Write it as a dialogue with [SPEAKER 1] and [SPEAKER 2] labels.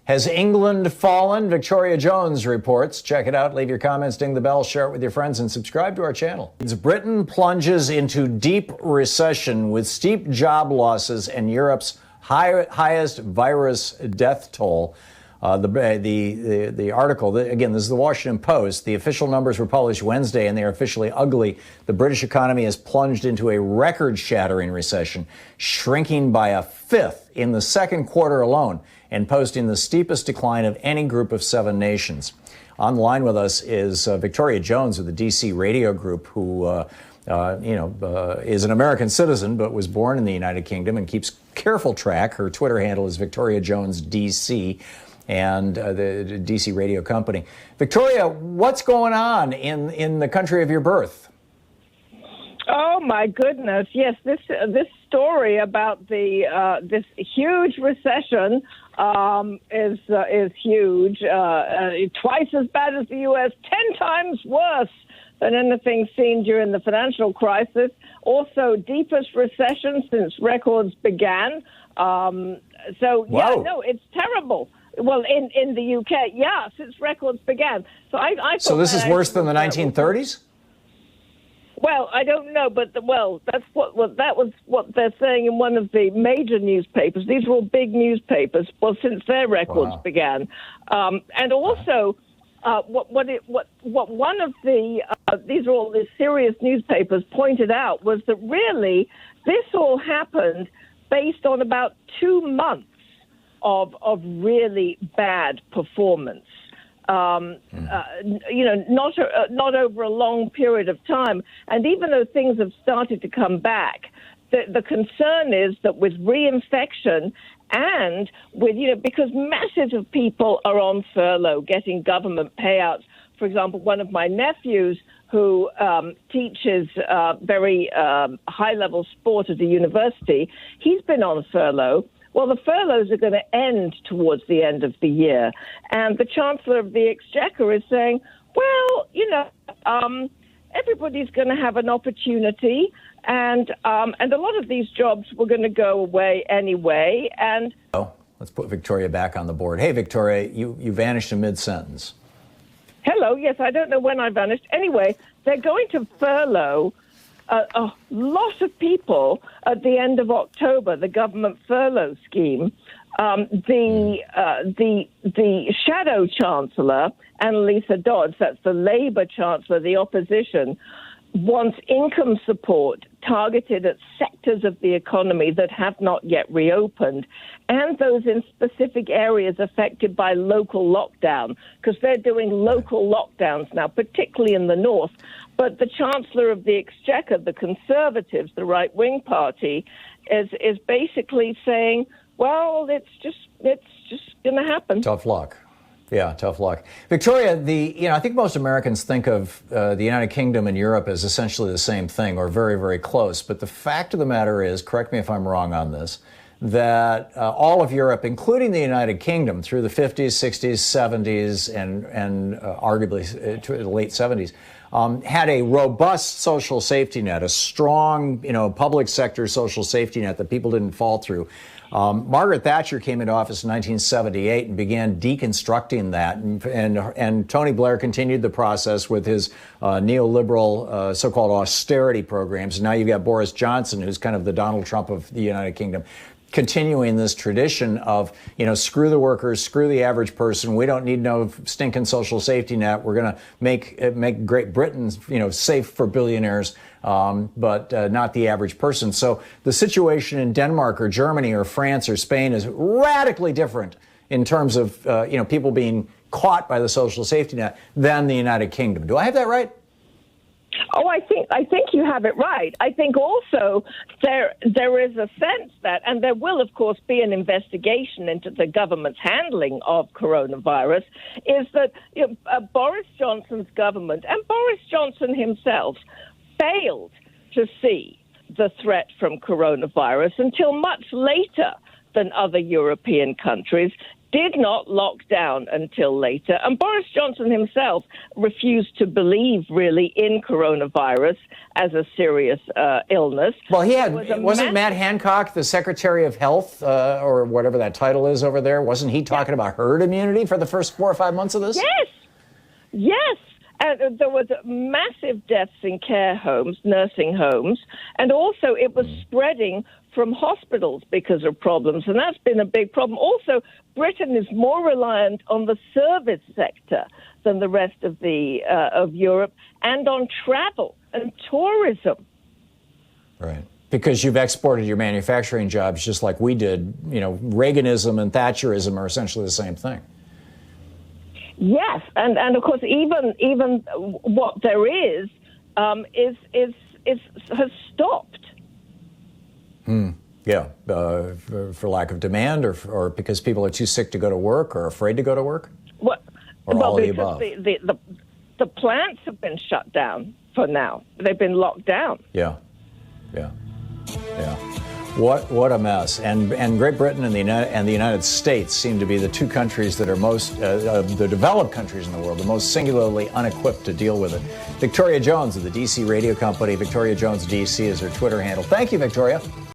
[SPEAKER 1] Has England fallen? Victoria Jones reports. Check it out. Leave your comments, ding the bell, share it with your friends, and subscribe to our channel. Britain plunges into deep recession with steep job losses and Europe's highest virus death toll. The article, again, this is the Washington Post. The official numbers were published Wednesday, and they are officially ugly. The British economy has plunged into a record-shattering recession, shrinking by a fifth in the second quarter alone, and posting the steepest decline of any group of 7 nations. On the line with us is Victoria Jones of the D.C. Radio Group, who is an American citizen but was born in the United Kingdom and keeps careful track. Her Twitter handle is Victoria Jones DC, and the D.C. radio company. Victoria, what's going on in the country of your birth?
[SPEAKER 2] Oh my goodness! Yes, this story about this huge recession is huge. Twice as bad as the U.S., 10 times worse than anything seen during the financial crisis. Also, deepest recession since records began. No, it's terrible. Well, in the UK, yeah, since records began. So
[SPEAKER 1] this is worse than the 1930s?
[SPEAKER 2] Well, I don't know, but that was what they're saying in one of the major newspapers. These were all big newspapers. Well, since their records began, and also what one of the these are all the serious newspapers pointed out was that really this all happened based on about 2 months of really bad performance. Not over a long period of time. And even though things have started to come back, the concern is that with reinfection and with, because masses of people are on furlough, getting government payouts. For example, one of my nephews who teaches very high-level sport at a university, he's been on furlough. Well, the furloughs are going to end towards the end of the year. And the Chancellor of the Exchequer is saying, well, everybody's going to have an opportunity. And a lot of these jobs were going to go away anyway. And
[SPEAKER 1] let's put Victoria back on the board. Hey, Victoria, you vanished in mid-sentence.
[SPEAKER 2] Hello. Yes, I don't know when I vanished. Anyway, they're going to furlough a lot of people at the end of October, the government furlough scheme. The shadow chancellor, Annalisa Dodds, that's the Labour chancellor, the opposition, wants income support targeted at sectors of the economy that have not yet reopened, and those in specific areas affected by local lockdown, because they're doing local lockdowns now, particularly in the north. But the Chancellor of the Exchequer, the Conservatives, the right-wing party, is basically saying, well, it's just going to happen.
[SPEAKER 1] Tough luck. Yeah, tough luck. Victoria, I think most Americans think of the United Kingdom and Europe as essentially the same thing or very, very close. But the fact of the matter is, correct me if I'm wrong on this, that all of Europe, including the United Kingdom, through the 50s, 60s, 70s, and arguably to the late 70s, had a robust social safety net, a strong, public sector social safety net that people didn't fall through. Margaret Thatcher came into office in 1978 and began deconstructing that, and Tony Blair continued the process with his neoliberal so-called austerity programs. And now you've got Boris Johnson, who's kind of the Donald Trump of the United Kingdom, continuing this tradition of, screw the workers, screw the average person. We don't need no stinking social safety net. We're going to make Great Britain, safe for billionaires, but not the average person. So the situation in Denmark or Germany or France or Spain is radically different in terms of, people being caught by the social safety net than the United Kingdom. Do I have that right?
[SPEAKER 2] Oh, I think you have it right. I think also there is a sense that, and there will, of course, be an investigation into the government's handling of coronavirus, is that Boris Johnson's government and Boris Johnson himself failed to see the threat from coronavirus until much later than other European countries, did not lock down until later. And Boris Johnson himself refused to believe, really, in coronavirus as a serious illness.
[SPEAKER 1] Well, wasn't Matt Hancock, the Secretary of Health, or whatever that title is over there, wasn't he talking about herd immunity for the first 4 or 5 months of this?
[SPEAKER 2] Yes. And there was massive deaths in care homes, nursing homes, and also it was spreading from hospitals because of problems, and that's been a big problem. Also, Britain is more reliant on the service sector than the rest of of Europe, and on travel and tourism.
[SPEAKER 1] Right. Because you've exported your manufacturing jobs just like we did. You know, Reaganism and Thatcherism are essentially the same thing.
[SPEAKER 2] Yes, and of course, even what there is has stopped.
[SPEAKER 1] Yeah, for lack of demand, or because people are too sick to go to work or afraid to go to work, or all of the above.
[SPEAKER 2] The plants have been shut down for now. They've been locked down.
[SPEAKER 1] Yeah. What a mess. And Great Britain and the United States seem to be the two countries that are most, the developed countries in the world, the most singularly unequipped to deal with it. Victoria Jones of the DC radio company, Victoria Jones DC is her Twitter handle. Thank you, Victoria.